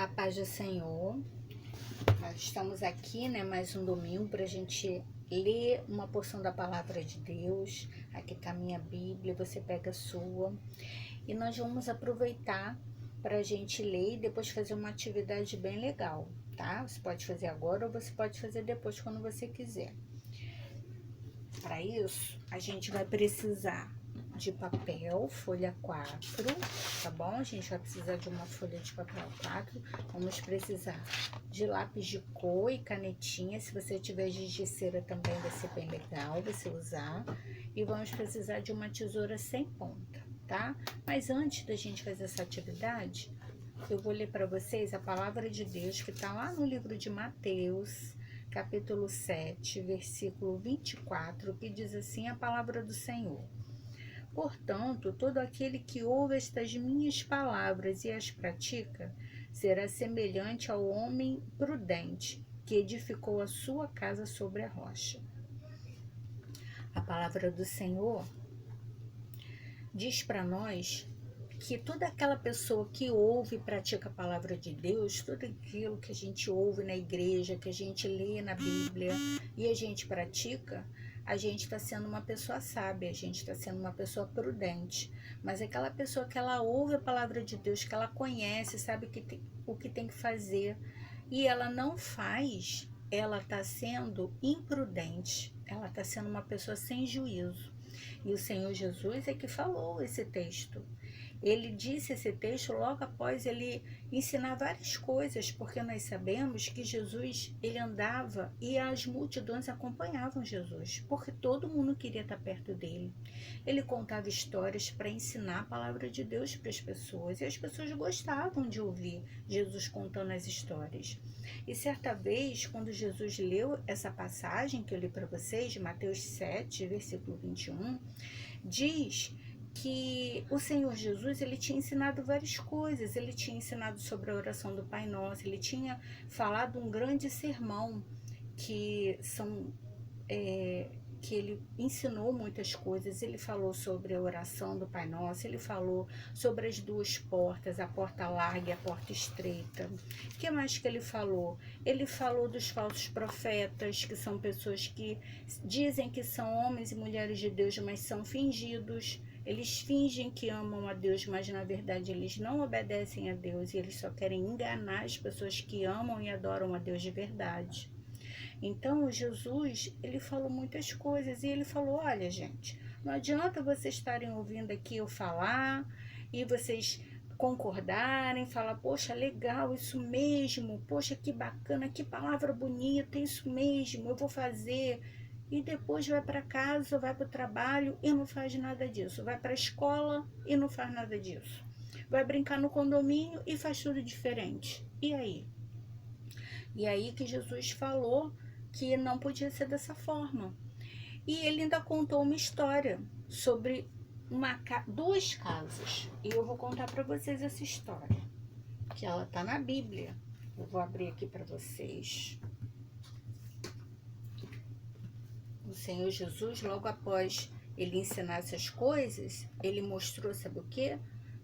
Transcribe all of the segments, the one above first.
A paz do Senhor. Nós estamos aqui, mais um domingo para a gente ler uma porção da palavra de Deus. Aqui está a minha Bíblia, você pega a sua. E nós vamos aproveitar para a gente ler e depois fazer uma atividade bem legal, tá? Você pode fazer agora ou você pode fazer depois, quando você quiser. Para isso, a gente vai precisar de papel, folha 4, tá bom? A gente vai precisar de uma folha de papel 4. Vamos precisar de lápis de cor e canetinha. Se você tiver giz de cera também vai ser bem legal você usar. E vamos precisar de uma tesoura sem ponta, tá? Mas antes da gente fazer essa atividade, eu vou ler para vocês a palavra de Deus que tá lá no livro de Mateus, capítulo 7, versículo 24, que diz assim a palavra do Senhor. Portanto, todo aquele que ouve estas minhas palavras e as pratica, será semelhante ao homem prudente, que edificou a sua casa sobre a rocha. A palavra do Senhor diz para nós que toda aquela pessoa que ouve e pratica a palavra de Deus, tudo aquilo que a gente ouve na igreja, que a gente lê na Bíblia e a gente pratica, a gente está sendo uma pessoa sábia, a gente está sendo uma pessoa prudente. Mas aquela pessoa que ela ouve a palavra de Deus, que ela conhece, sabe o que tem que fazer, e ela não faz, ela está sendo imprudente, ela está sendo uma pessoa sem juízo. E o Senhor Jesus é que falou esse texto. Ele disse esse texto logo após ele ensinar várias coisas, porque nós sabemos que Jesus, ele andava e as multidões acompanhavam Jesus, porque todo mundo queria estar perto dele. Ele contava histórias para ensinar a palavra de Deus para as pessoas, e as pessoas gostavam de ouvir Jesus contando as histórias. E certa vez, quando Jesus leu essa passagem que eu li para vocês, de Mateus 7, versículo 21, diz que o Senhor Jesus, ele tinha ensinado várias coisas. Ele tinha ensinado sobre a oração do Pai Nosso, ele tinha falado um grande sermão que ele ensinou muitas coisas. Ele falou sobre a oração do Pai Nosso, ele falou sobre as duas portas, a porta larga e a porta estreita. O que mais que ele falou? Ele falou dos falsos profetas, que são pessoas que dizem que são homens e mulheres de Deus, mas são fingidos. Eles fingem que amam a Deus, mas na verdade eles não obedecem a Deus e eles só querem enganar as pessoas que amam e adoram a Deus de verdade. Então, Jesus, ele falou muitas coisas e ele falou, olha, gente, não adianta vocês estarem ouvindo aqui eu falar e vocês concordarem, falar, poxa, legal, isso mesmo, poxa, que bacana, que palavra bonita, isso mesmo, eu vou fazer. E depois vai para casa, vai para o trabalho e não faz nada disso. Vai para a escola e não faz nada disso. Vai brincar no condomínio e faz tudo diferente. E aí? E aí que Jesus falou que não podia ser dessa forma. E ele ainda contou uma história sobre duas casas. E eu vou contar para vocês essa história, que ela está na Bíblia. Eu vou abrir aqui para vocês. O Senhor Jesus, logo após ele ensinar essas coisas, ele mostrou, sabe o quê?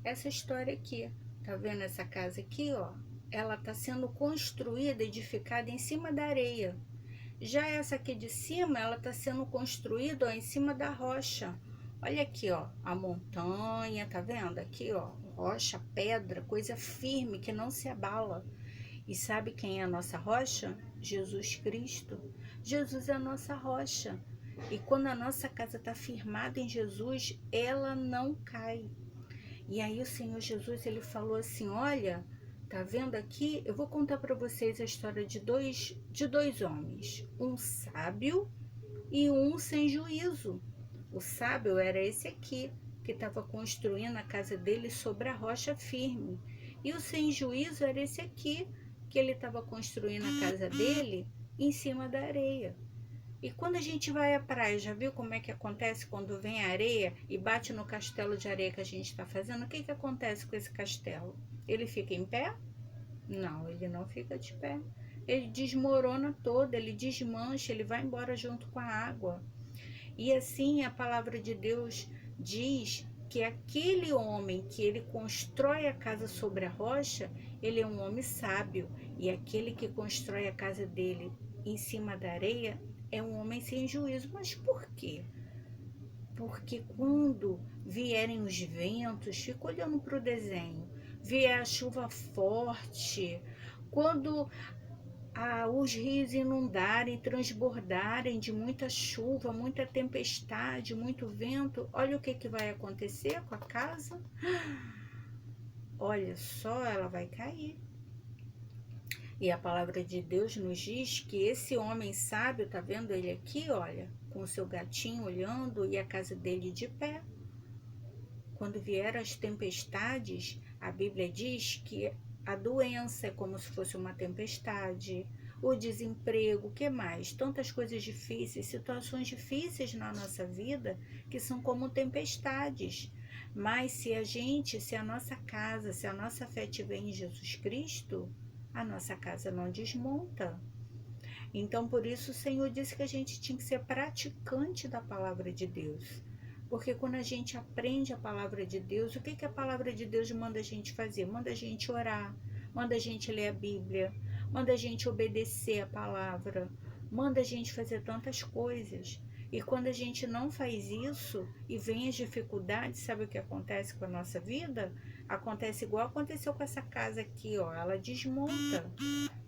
Essa história aqui. Tá vendo essa casa aqui, ó? Ela tá sendo construída, edificada em cima da areia. Já essa aqui de cima, ela tá sendo construída, ó, em cima da rocha. Olha aqui, ó, a montanha, tá vendo? Aqui, ó, rocha, pedra, coisa firme que não se abala. E sabe quem é a nossa rocha? Jesus Cristo. Jesus é a nossa rocha. E quando a nossa casa está firmada em Jesus, ela não cai. E aí o Senhor Jesus, ele falou assim, olha, tá vendo aqui? Eu vou contar para vocês a história de dois homens. Um sábio e um sem juízo. O sábio era esse aqui, que estava construindo a casa dele sobre a rocha firme. E o sem juízo era esse aqui, que ele estava construindo a casa dele em cima da areia. E quando a gente vai à praia, já viu como é que acontece quando vem a areia e bate no castelo de areia que a gente está fazendo? O que acontece com esse castelo? Ele fica em pé? Não, ele não fica de pé. Ele desmorona todo, ele desmancha, ele vai embora junto com a água. E assim a palavra de Deus diz que aquele homem que ele constrói a casa sobre a rocha, ele é um homem sábio, e aquele que constrói a casa dele em cima da areia é um homem sem juízo. Mas por quê? Porque quando vierem os ventos, fica olhando para o desenho, vier a chuva forte, quando os rios inundarem, transbordarem de muita chuva, muita tempestade, muito vento, olha o que vai acontecer com a casa. Olha só, ela vai cair. E a palavra de Deus nos diz que esse homem sábio, tá vendo ele aqui, olha, com o seu gatinho olhando e a casa dele de pé. Quando vieram as tempestades, a Bíblia diz que a doença é como se fosse uma tempestade, o desemprego, o que mais? Tantas coisas difíceis, situações difíceis na nossa vida que são como tempestades. Mas se a nossa casa, se a nossa fé estiver em Jesus Cristo, a nossa casa não desmonta. Então, por isso o Senhor disse que a gente tinha que ser praticante da palavra de Deus. Porque quando a gente aprende a palavra de Deus, o que a palavra de Deus manda a gente fazer? Manda a gente orar, manda a gente ler a Bíblia, manda a gente obedecer a palavra, manda a gente fazer tantas coisas. E quando a gente não faz isso e vem as dificuldades, sabe o que acontece com a nossa vida? Acontece igual aconteceu com essa casa aqui, ó, ela desmonta.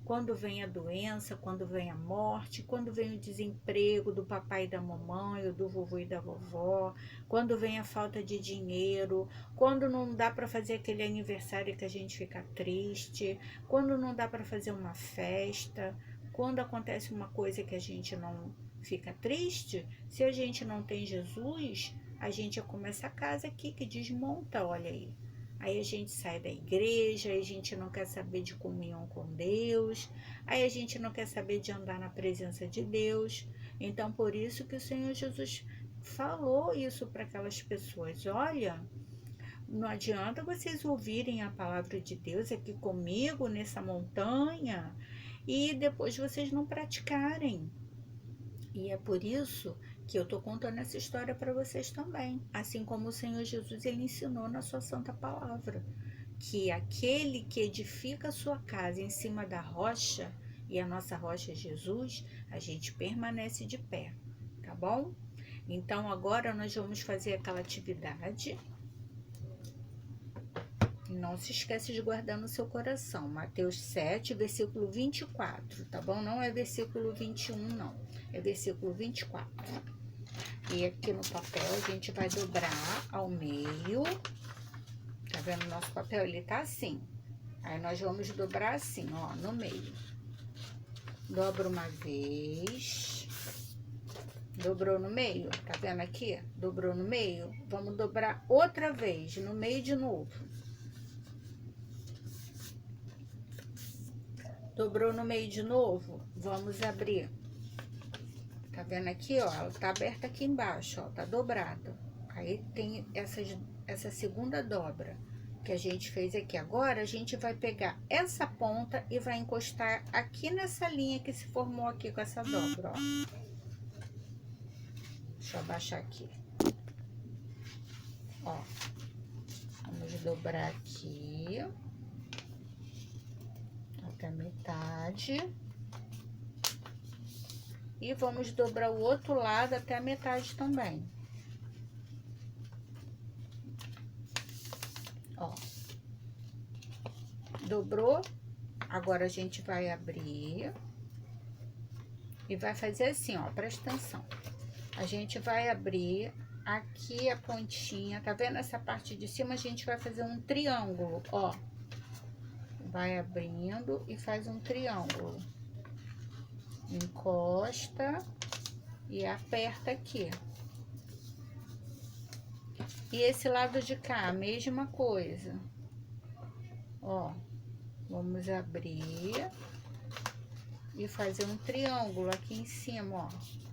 Quando vem a doença, quando vem a morte, quando vem o desemprego do papai e da mamãe, ou do vovô e da vovó, quando vem a falta de dinheiro, quando não dá para fazer aquele aniversário que a gente fica triste, quando não dá para fazer uma festa, quando acontece uma coisa que a gente não fica triste, se a gente não tem Jesus, a gente é como essa casa aqui que desmonta, olha aí. Aí a gente sai da igreja, aí a gente não quer saber de comunhão com Deus, aí a gente não quer saber de andar na presença de Deus. Então, por isso que o Senhor Jesus falou isso para aquelas pessoas. Olha, não adianta vocês ouvirem a palavra de Deus aqui comigo, nessa montanha, e depois vocês não praticarem. E é por isso que eu estou contando essa história para vocês também. Assim como o Senhor Jesus, ele ensinou na sua santa palavra, que aquele que edifica a sua casa em cima da rocha, e a nossa rocha é Jesus, a gente permanece de pé, tá bom? Então agora nós vamos fazer aquela atividade. Não se esquece de guardar no seu coração. Mateus 7, versículo 24, tá bom? Não é versículo 21, não. É versículo 24. E aqui no papel a gente vai dobrar ao meio. Tá vendo o nosso papel? Ele tá assim. Aí nós vamos dobrar assim, ó, no meio. Dobra uma vez. Dobrou no meio, tá vendo aqui? Dobrou no meio. Vamos dobrar outra vez, no meio de novo. Dobrou no meio de novo, vamos abrir. Tá vendo aqui, ó? Ela tá aberta aqui embaixo, ó, tá dobrado. Aí tem essa segunda dobra que a gente fez aqui. Agora, a gente vai pegar essa ponta e vai encostar aqui nessa linha que se formou aqui com essa dobra, ó. Deixa eu abaixar aqui. Ó, vamos dobrar aqui até a metade. E vamos dobrar o outro lado até a metade também. Ó. Dobrou. Agora a gente vai abrir. E vai fazer assim, ó. Presta atenção. A gente vai abrir aqui a pontinha. Tá vendo essa parte de cima? A gente vai fazer um triângulo, ó. Vai abrindo e faz um triângulo. Encosta e aperta aqui. E esse lado de cá, a mesma coisa. Ó, vamos abrir e fazer um triângulo aqui em cima, ó.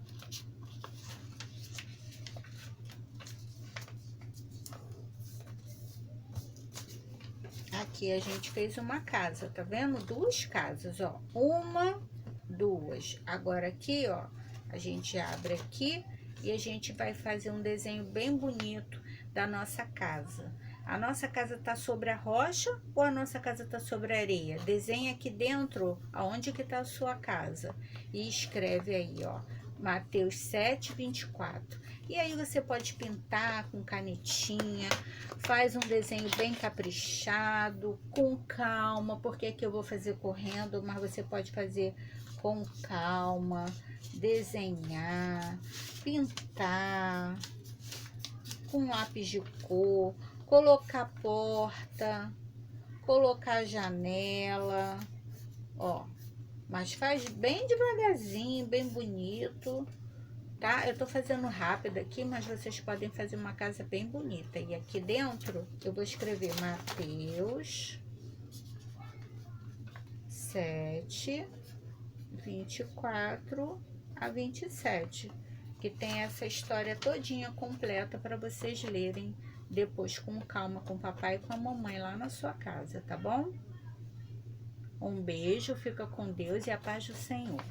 Aqui a gente fez uma casa, tá vendo? Duas casas, ó. Uma, duas. Agora aqui, ó, a gente abre aqui e a gente vai fazer um desenho bem bonito da nossa casa. A nossa casa está sobre a rocha ou a nossa casa está sobre a areia? Desenha aqui dentro aonde que está a sua casa e escreve aí, ó, Mateus 7:24. E aí você pode pintar com canetinha, faz um desenho bem caprichado, com calma, porque aqui eu vou fazer correndo, mas você pode fazer com calma, desenhar, pintar com lápis de cor, colocar porta, colocar janela, ó, mas faz bem devagarzinho, bem bonito, tá? Eu tô fazendo rápido aqui, mas vocês podem fazer uma casa bem bonita. E aqui dentro eu vou escrever Mateus 7:24-27, que tem essa história todinha completa para vocês lerem depois com calma com o papai e com a mamãe lá na sua casa, tá bom? Um beijo, fica com Deus e a paz do Senhor.